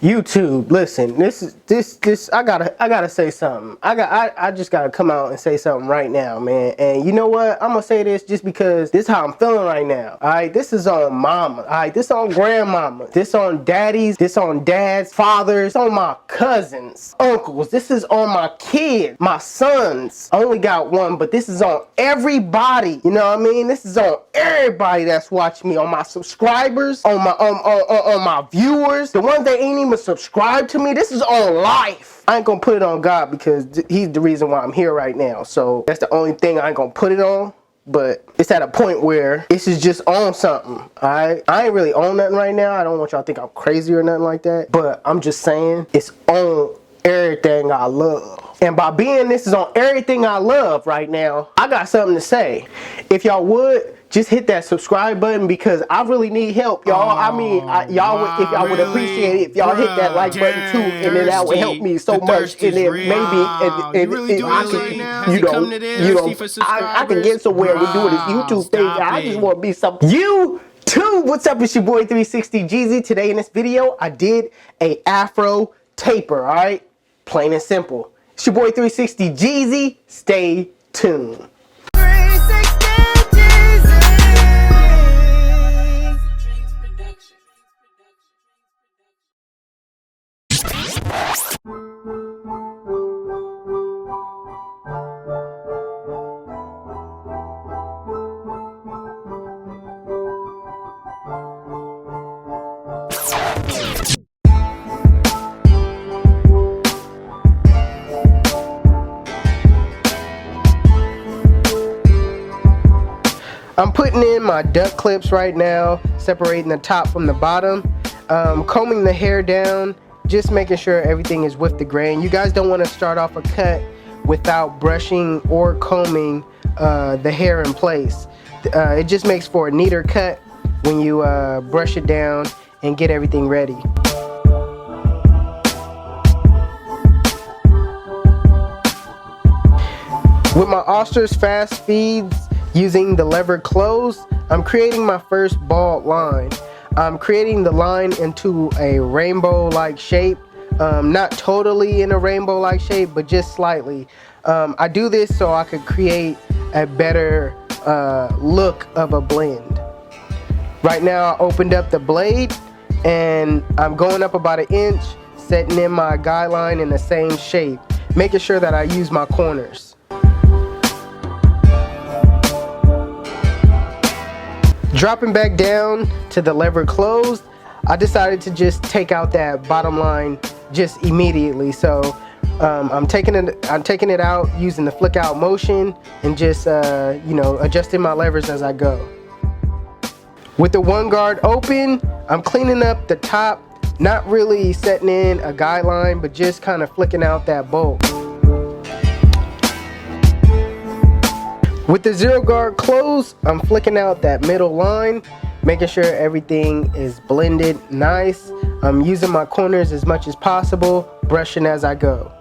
YouTube, listen, this I gotta say something. I just gotta come out and say something right now, man. And you know what? I'm gonna say this just because this is how I'm feeling right now. Alright, this is on mama. Alright, this on grandmama. This on daddies, this on dads, fathers, on my cousins, uncles, this is on my kids, my sons. I only got one, but this is on everybody. You know what I mean? This is on everybody that's watching me, on my subscribers, on my viewers, the ones that ain't even subscribe to me. This is on life. I ain't gonna put it on God because he's the reason why I'm here right now. So that's the only thing I ain't gonna put it on. But it's at a point where this is just on something. Alright, I ain't really on nothing right now. I don't want y'all to think I'm crazy or nothing like that, but I'm just saying it's on everything I love. And by being this is on everything I love right now, I got something to say. If y'all would just hit that subscribe button, because I really need help, y'all. I mean, y'all would, if y'all would appreciate it if y'all hit that like button too, and then that would help me so much. And then maybe, I can get somewhere with doing this YouTube thing. I just want to be something. YouTube, what's up? It's your boy 360 Jeezy. Today in this video, I did a Afro taper. All right, plain and simple. It's your boy 360 Jeezy. Stay tuned. I'm putting in my duck clips right now, separating the top from the bottom, combing the hair down, just making sure everything is with the grain. You guys don't want to start off a cut without brushing or combing the hair in place. It just makes for a neater cut when you brush it down and get everything ready. With my Oster's fast feeds, using the lever close, I'm creating my first bald line. I'm creating the line into a rainbow-like shape. Not totally in a rainbow-like shape, but just slightly. I do this so I could create a better look of a blend. Right now I opened up the blade and I'm going up about 1 inch, setting in my guideline in the same shape, making sure that I use my corners. Dropping back down to the lever closed, I decided to just take out that bottom line just immediately. So I'm taking it out using the flick out motion and just you know, adjusting my levers as I go. With the one guard open, I'm cleaning up the top, not really setting in a guideline, but just kind of flicking out that bolt. With the zero guard closed, I'm flicking out that middle line, making sure everything is blended nice. I'm using my corners as much as possible, brushing as I go.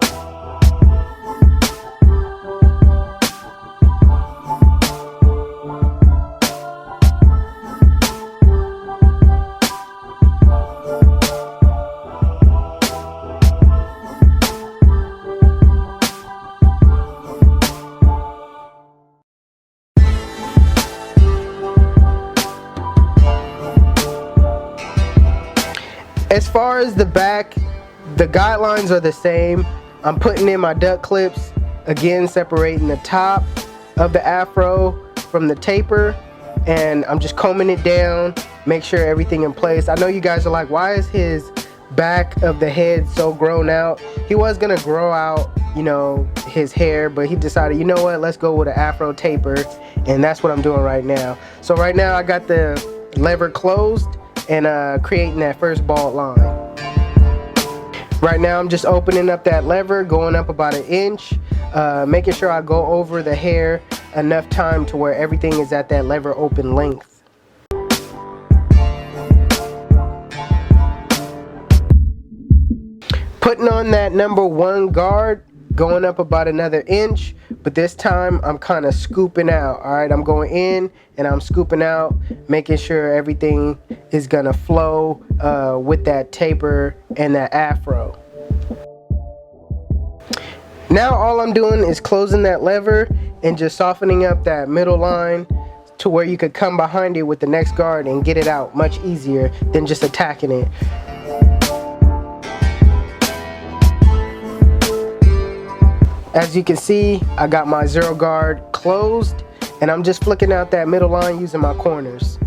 As far as the back, the guidelines are the same. I'm putting in my duck clips, again separating the top of the Afro from the taper, and I'm just combing it down, make sure everything in place. I know you guys are like, why is his back of the head so grown out? He was gonna grow out, you know, his hair, but he decided, you know what, let's go with an Afro taper, and that's what I'm doing right now. So right now I got the lever closed and creating that first bald line. Right now I'm just opening up that lever, going up about 1 inch, making sure I go over the hair enough time to where everything is at that lever open length. Putting on that number 1 guard, going up about another inch, but this time I'm kind of scooping out. All right, I'm going in and I'm scooping out, making sure everything is gonna flow with that taper and that afro. Now all I'm doing is closing that lever and just softening up that middle line to where you could come behind it with the next guard and get it out much easier than just attacking it. As you can see, I got my zero guard closed and I'm just flicking out that middle line using my corners.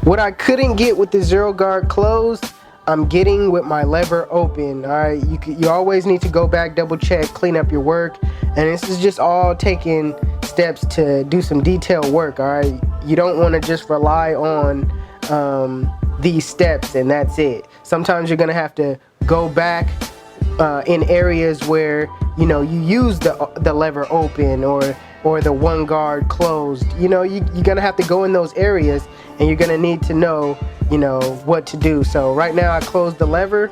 What I couldn't get with the zero guard closed, I'm getting with my lever open. All right, you always need to go back, double check, clean up your work, and this is just all taking steps to do some detailed work. All right, you don't want to just rely on these steps and that's it. Sometimes you're gonna have to go back in areas where you use the lever open or the one guard closed. You're gonna have to go in those areas and you're gonna need to know what to do. So right now I closed the lever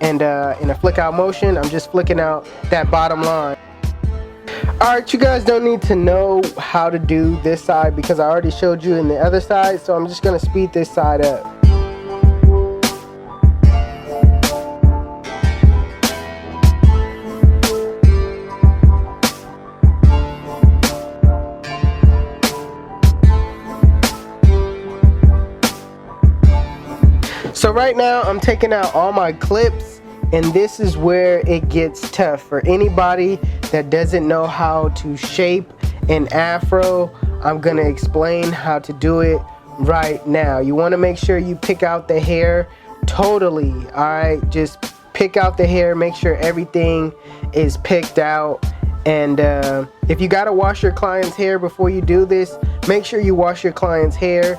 and in a flick out motion I'm just flicking out that bottom line. Alright, you guys don't need to know how to do this side because I already showed you in the other side, so I'm just gonna speed this side up. So right now I'm taking out all my clips, and this is where it gets tough for anybody that doesn't know how to shape an afro. I'm gonna explain how to do it right now. You want to make sure you pick out the hair totally. All right, just pick out the hair, make sure everything is picked out. And if you gotta wash your client's hair before you do this, make sure you wash your client's hair.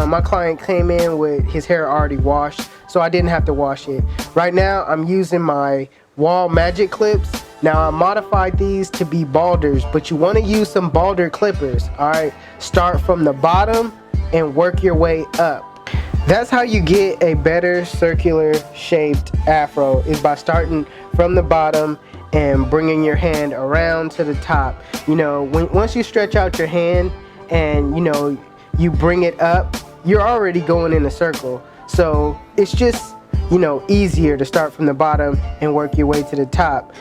My client came in with his hair already washed, so I didn't have to wash it. Right now I'm using my Wahl magic clips. Now I modified these to be balders, but you want to use some balder clippers. Alright, start from the bottom and work your way up. That's how you get a better circular shaped afro, is by starting from the bottom and bringing your hand around to the top. Once you stretch out your hand and you bring it up, you're already going in a circle. So it's just easier to start from the bottom and work your way to the top.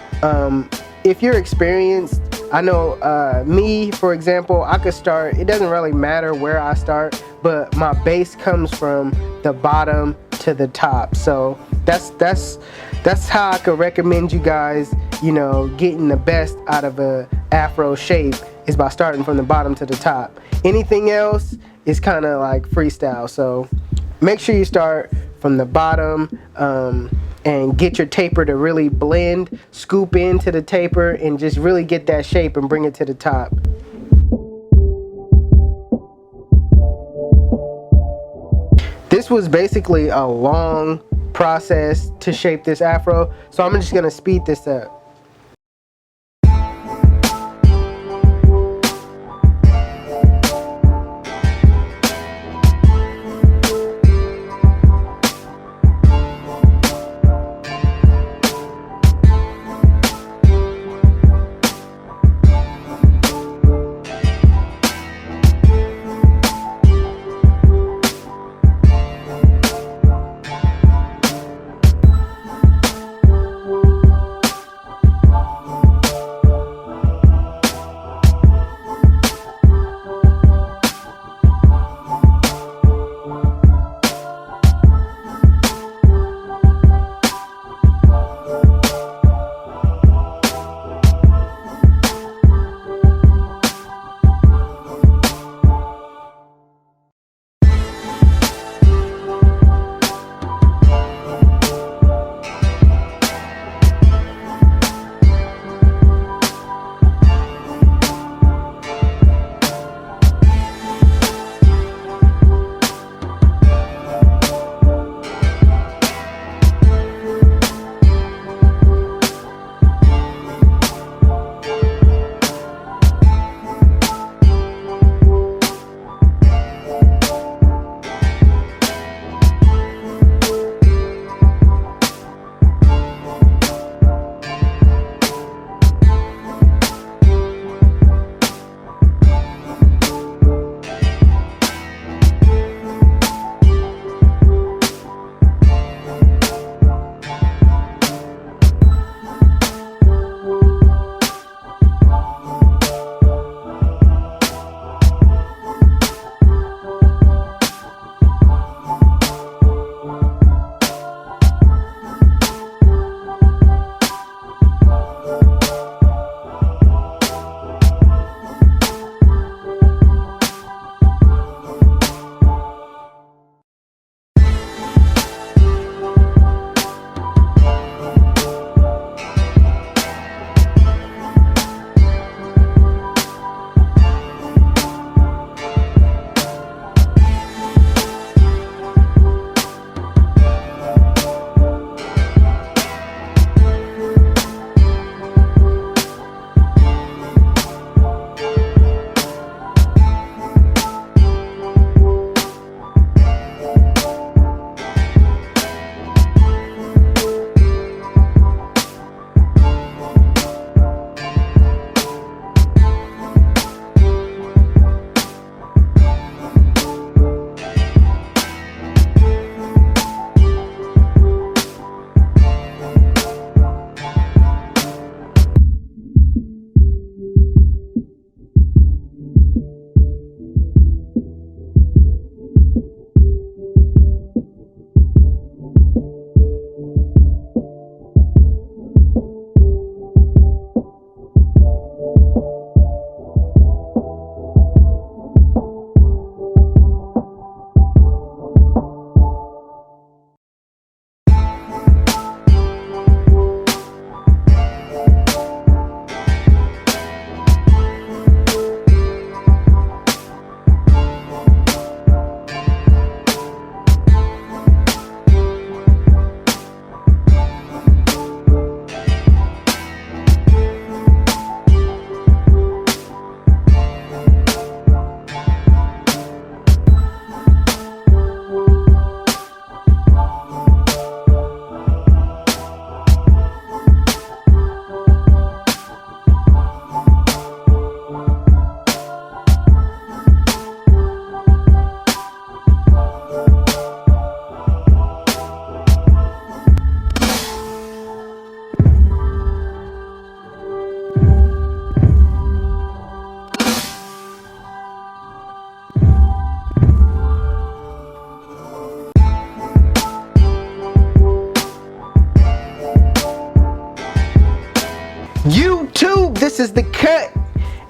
If you're experienced, I know me, for example, I could start, it doesn't really matter where I start, but my base comes from the bottom to the top. So that's how I could recommend you guys, getting the best out of a afro shape, is by starting from the bottom to the top. Anything else is kind of like freestyle. So make sure you start from the bottom and get your taper to really blend, scoop into the taper and just really get that shape and bring it to the top. This was basically a long process to shape this afro, so I'm just gonna speed this up. this is the cut.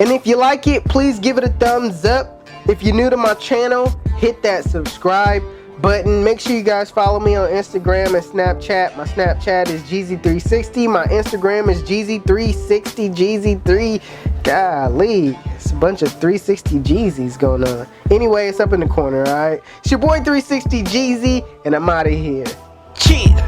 And if you like it, please give it a thumbs up. If you're new to my channel, hit that subscribe button. Make sure you guys follow me on Instagram and Snapchat. My Snapchat is Jeezy360. My Instagram is Jeezy360, Jeezy3. Golly, it's a bunch of 360 Jeezys going on. Anyway, it's up in the corner, alright? It's your boy 360 Jeezy, and I'm out of here. Cheers!